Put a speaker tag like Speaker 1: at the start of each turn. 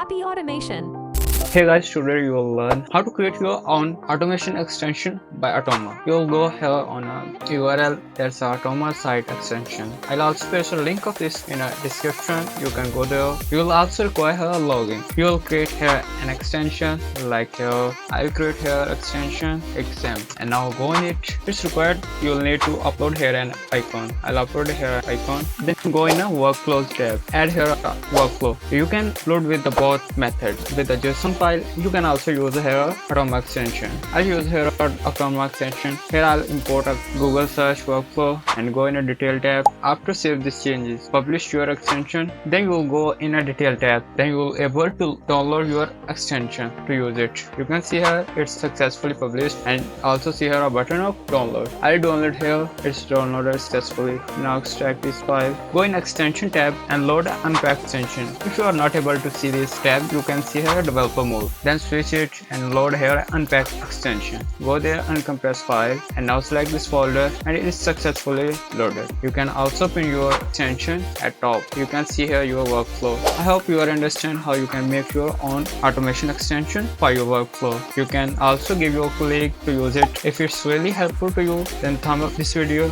Speaker 1: Happy automation!
Speaker 2: Hey guys, today you will learn how to create your own automation extension by Automa. You'll go here on a URL, that's our Automa site extension. I'll also paste a link of this in a description. You can go there. You will also require a login. You will create here an extension like here. I'll create here extension exam and now go in it. It's required. You'll need to upload here an icon. I'll upload here icon. Then go in a workflows tab. Add here a workflow. You can upload with the both method. With the JSON file, you can also use here Automa extension. I'll use here Automa extension. Here I'll import a Google search workflow and go in a detail tab. After save these changes, publish your extension. Then you will go in a detail tab. Then you will able to download your extension to use it. You can see here it's successfully published and also see here a button of download. I'll download here. It's downloaded successfully. Now extract this file. Go in extension tab and load unpack extension. If you are not able to see this tab, you can see here developer mode. Then switch it and load here unpack extension. Go there and compress file and now select this folder and it is successfully loaded. You can also pin your extension at top. You can see here your workflow. I hope you understand how you can make your own automation extension for your workflow. You can also give your colleague to use it. If it's really helpful to you, then thumb up this video